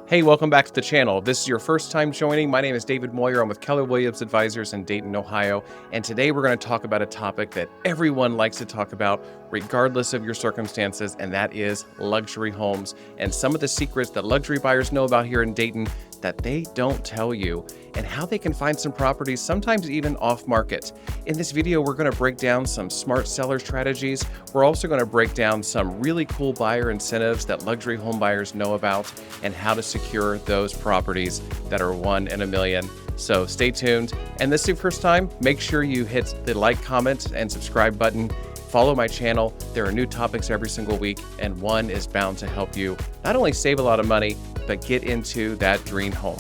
Hey, welcome back to the channel. If this is your first time joining, my name is David Moyer. I'm with Keller Williams Advisors in Dayton, Ohio. And today we're going to talk about a topic that everyone likes to talk about, regardless of your circumstances, and that is luxury homes and some of the secrets that luxury buyers know about here in Dayton that they don't tell you, and how they can find some properties, sometimes even off market. In this video, we're going to break down some smart seller strategies. We're also going to break down some really cool buyer incentives that luxury home buyers know about and how to secure those properties that are one in a million. So stay tuned. And this is your first time, make sure you hit the like, comment, and subscribe button. Follow my channel. There are new topics every single week, and one is bound to help you not only save a lot of money, but get into that dream home.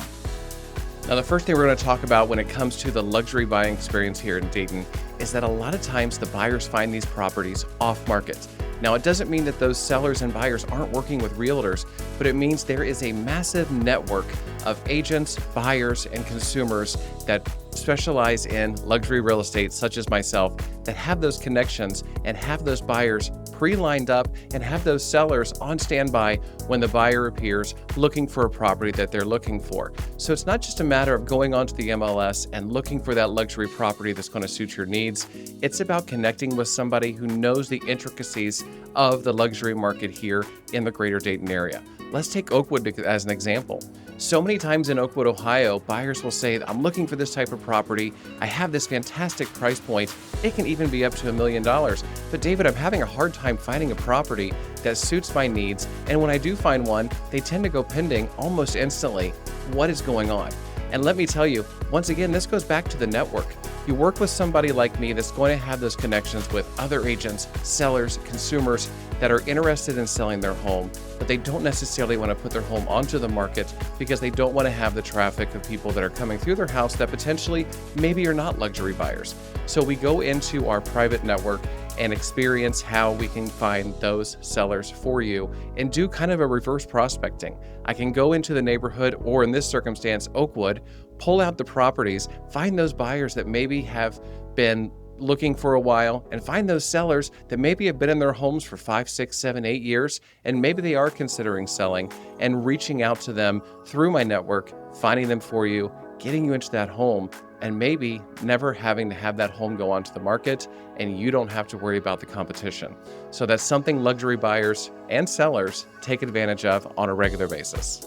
Now, the first thing we're going to talk about when it comes to the luxury buying experience here in Dayton is that a lot of times the buyers find these properties off market. Now, it doesn't mean that those sellers and buyers aren't working with realtors, but it means there is a massive network of agents, buyers, and consumers that specialize in luxury real estate, such as myself, that have those connections and have those buyers pre-lined up and have those sellers on standby when the buyer appears looking for a property that they're looking for. So it's not just a matter of going onto the MLS and looking for that luxury property that's going to suit your needs. It's about connecting with somebody who knows the intricacies of the luxury market here in the Greater Dayton area. Let's take Oakwood as an example. So many times in Oakwood, Ohio, buyers will say, I'm looking for this type of property. I have this fantastic price point. It can even be up to $1 million. But David, I'm having a hard time finding a property that suits my needs. And when I do find one, they tend to go pending almost instantly. What is going on? And let me tell you, once again, this goes back to the network. You work with somebody like me that's going to have those connections with other agents, sellers, consumers that are interested in selling their home, but they don't necessarily want to put their home onto the market because they don't want to have the traffic of people that are coming through their house that potentially maybe are not luxury buyers. So we go into our private network and experience how we can find those sellers for you and do kind of a reverse prospecting. I can go into the neighborhood, or in this circumstance, Oakwood, pull out the properties, find those buyers that maybe have been looking for a while, and find those sellers that maybe have been in their homes for 5, 6, 7, 8 years, and maybe they are considering selling, and reaching out to them through my network, finding them for you, getting you into that home, and maybe never having to have that home go onto the market, and you don't have to worry about the competition. So that's something luxury buyers and sellers take advantage of on a regular basis.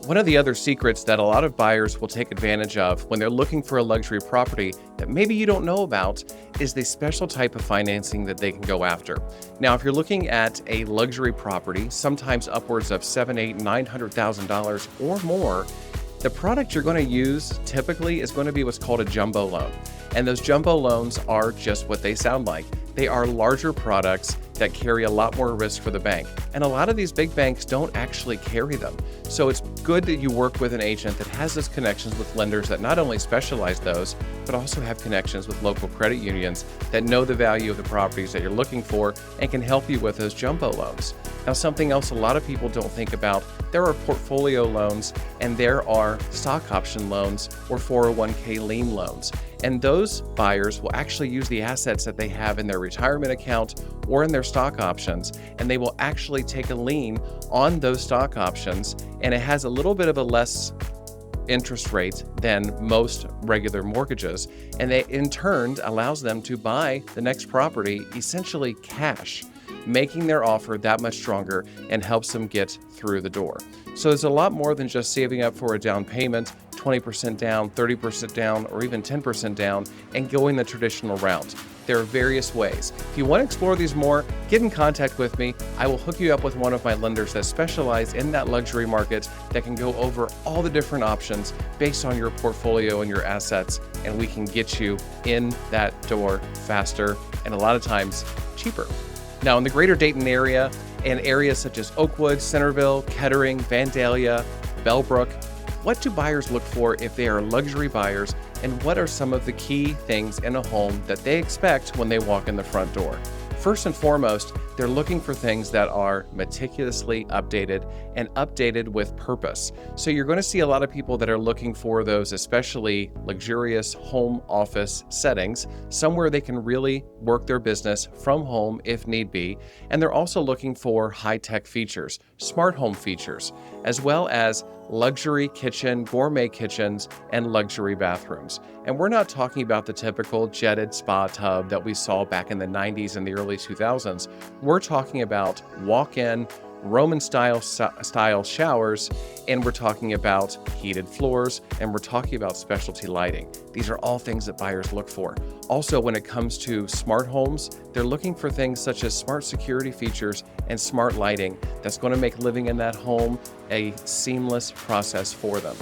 One of the other secrets that a lot of buyers will take advantage of when they're looking for a luxury property that maybe you don't know about is the special type of financing that they can go after. Now, if you're looking at a luxury property, sometimes upwards of $700,000, $800,000, $900,000 or more, the product you're going to use typically is going to be what's called a jumbo loan. And those jumbo loans are just what they sound like. They are larger products that carry a lot more risk for the bank. And a lot of these big banks don't actually carry them. So it's good that you work with an agent that has those connections with lenders that not only specialize those, but also have connections with local credit unions that know the value of the properties that you're looking for and can help you with those jumbo loans. Now, something else a lot of people don't think about, there are portfolio loans and there are stock option loans or 401k lien loans. And those buyers will actually use the assets that they have in their retirement account or in their stock options, and they will actually take a lien on those stock options, and it has a little bit of a less interest rate than most regular mortgages, and that in turn allows them to buy the next property essentially cash, making their offer that much stronger and helps them get through the door. So there's a lot more than just saving up for a down payment, 20% down, 30% down, or even 10% down, and going the traditional route. There are various ways. If you want to explore these more, get in contact with me. I will hook you up with one of my lenders that specialize in that luxury market that can go over all the different options based on your portfolio and your assets, and we can get you in that door faster and a lot of times cheaper. Now, in the Greater Dayton area and areas such as Oakwood, Centerville, Kettering, Vandalia, Bellbrook, what do buyers look for if they are luxury buyers, and what are some of the key things in a home that they expect when they walk in the front door? First and foremost, They're looking for things that are meticulously updated and updated with purpose. So you're going to see a lot of people that are looking for those, especially luxurious home office settings, somewhere they can really work their business from home if need be. And they're also looking for high-tech features, smart home features, as well as luxury kitchen, gourmet kitchens, and luxury bathrooms. And we're not talking about the typical jetted spa tub that we saw back in the 90s and the early 2000s. We're talking about walk-in, Roman-style showers, and we're talking about heated floors, and we're talking about specialty lighting. These are all things that buyers look for. Also, when it comes to smart homes, they're looking for things such as smart security features and smart lighting that's going to make living in that home a seamless process for them.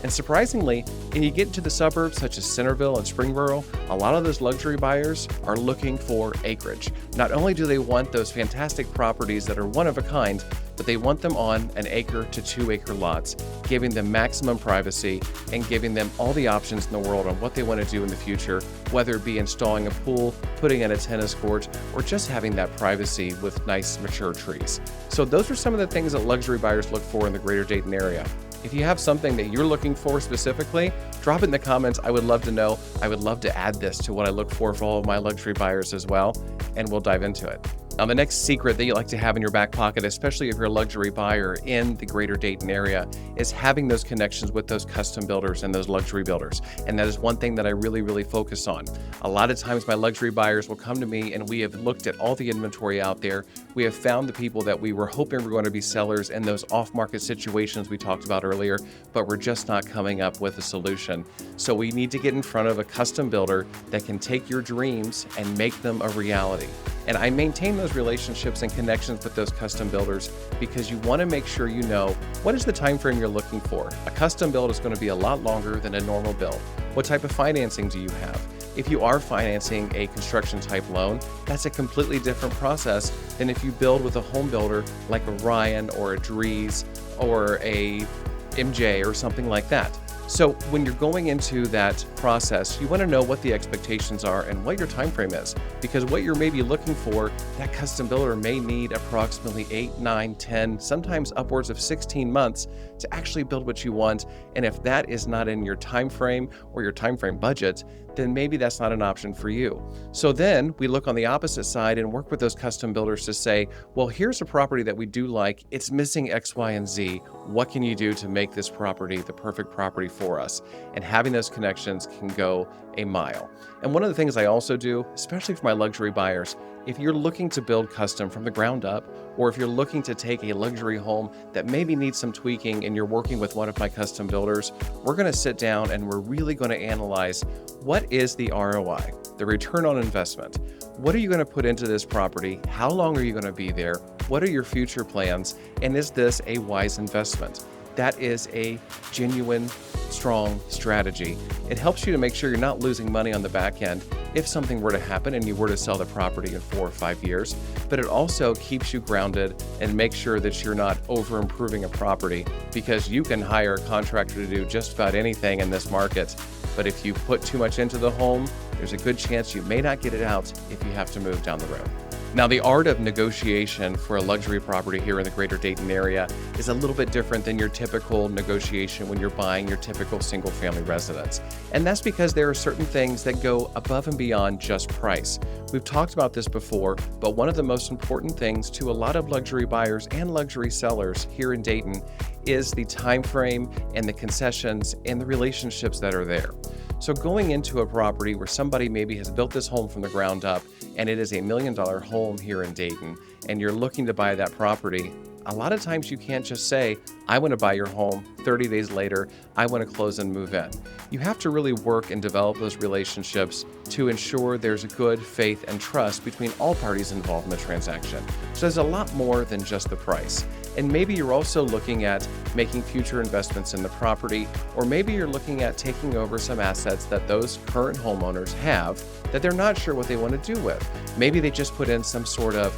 And surprisingly, when you get into the suburbs such as Centerville and Springboro, a lot of those luxury buyers are looking for acreage. Not only do they want those fantastic properties that are one of a kind, but they want them on an acre to 2 acre lots, giving them maximum privacy and giving them all the options in the world on what they want to do in the future, whether it be installing a pool, putting in a tennis court, or just having that privacy with nice mature trees. So those are some of the things that luxury buyers look for in the Greater Dayton area. If you have something that you're looking for specifically, drop it in the comments. I would love to know. I would love to add this to what I look for all of my luxury buyers as well, and we'll dive into it. Now, the next secret that you like to have in your back pocket, especially if you're a luxury buyer in the Greater Dayton area, is having those connections with those custom builders and those luxury builders. And that is one thing that I really focus on. A lot of times my luxury buyers will come to me and we have looked at all the inventory out there. We have found the people that we were hoping were going to be sellers in those off-market situations we talked about earlier, but we're just not coming up with a solution. So we need to get in front of a custom builder that can take your dreams and make them a reality. And I maintain those relationships and connections with those custom builders because you want to make sure you know what is the time frame you're looking for. A custom build is going to be a lot longer than a normal build. What type of financing do you have? If you are financing a construction type loan, that's a completely different process than if you build with a home builder like a Ryan or a Dries or a MJ or something like that. So when you're going into that process, you want to know what the expectations are and what your time frame is, because what you're maybe looking for, that custom builder may need approximately 8, 9, 10, sometimes upwards of 16 months to actually build what you want. And if that is not in your time frame or your time frame budget, then maybe that's not an option for you. So then we look on the opposite side and work with those custom builders to say, well, here's a property that we do like. It's missing X, Y, and Z. What can you do to make this property the perfect property for us? And having those connections can go a mile. And one of the things I also do, especially for my luxury buyers, if you're looking to build custom from the ground up, or if you're looking to take a luxury home that maybe needs some tweaking and you're working with one of my custom builders, we're going to sit down and we're really going to analyze what is the ROI, the return on investment. What are you going to put into this property? How long are you going to be there? What are your future plans? And is this a wise investment? That is a genuine, strong strategy. It helps you to make sure you're not losing money on the back end if something were to happen and you were to sell the property in 4 or 5 years, but it also keeps you grounded and makes sure that you're not over improving a property, because you can hire a contractor to do just about anything in this market. But if you put too much into the home, there's a good chance you may not get it out if you have to move down the road. Now, the art of negotiation for a luxury property here in the Greater Dayton area is a little bit different than your typical negotiation when you're buying your typical single-family residence. And that's because there are certain things that go above and beyond just price. We've talked about this before, but one of the most important things to a lot of luxury buyers and luxury sellers here in Dayton is the time frame and the concessions and the relationships that are there. So going into a property where somebody maybe has built this home from the ground up and it is $1 million home here in Dayton and you're looking to buy that property, a lot of times you can't just say, I want to buy your home, 30 days later, I want to close and move in. You have to really work and develop those relationships to ensure there's a good faith and trust between all parties involved in the transaction. So there's a lot more than just the price. And maybe you're also looking at making future investments in the property, or maybe you're looking at taking over some assets that those current homeowners have that they're not sure what they want to do with. Maybe they just put in some sort of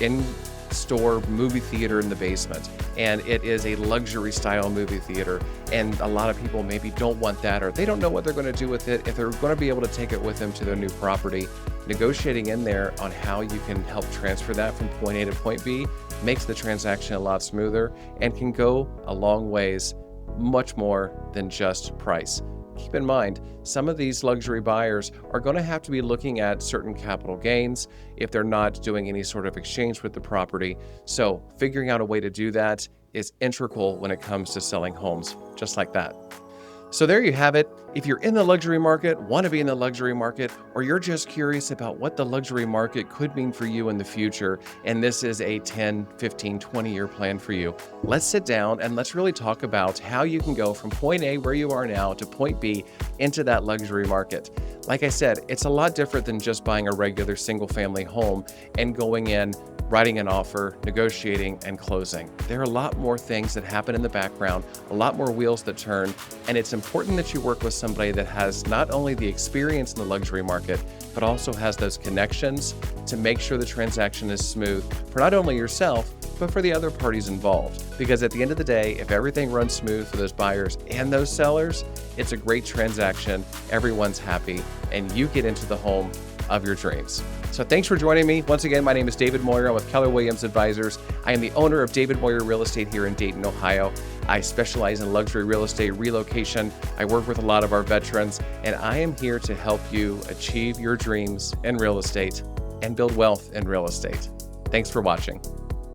in-store movie theater in the basement, and it is a luxury style movie theater, and a lot of people maybe don't want that, or they don't know what they're going to do with it, if they're going to be able to take it with them to their new property. negotiating in there on how you can help transfer that from point A to point B makes the transaction a lot smoother and can go a long ways, much more than just price. Keep in mind, some of these luxury buyers are going to have to be looking at certain capital gains if they're not doing any sort of exchange with the property. So figuring out a way to do that is integral when it comes to selling homes, just like that. So there you have it. If you're in the luxury market, want to be in the luxury market, or you're just curious about what the luxury market could mean for you in the future, and this is a 10, 15, 20-year plan for you, let's sit down and let's really talk about how you can go from point A, where you are now, to point B into that luxury market. Like I said, it's a lot different than just buying a regular single-family home and going in, writing an offer, negotiating, and closing. There are a lot more things that happen in the background, a lot more wheels that turn, and it's important that you work with somebody that has not only the experience in the luxury market, but also has those connections to make sure the transaction is smooth for not only yourself, but for the other parties involved. Because at the end of the day, if everything runs smooth for those buyers and those sellers, it's a great transaction, everyone's happy, and you get into the home of your dreams. So thanks for joining me. Once again, my name is David Moyer. I'm with Keller Williams Advisors. I am the owner of David Moyer Real Estate here in Dayton, Ohio. I specialize in luxury real estate relocation. I work with a lot of our veterans, and I am here to help you achieve your dreams in real estate and build wealth in real estate. Thanks for watching.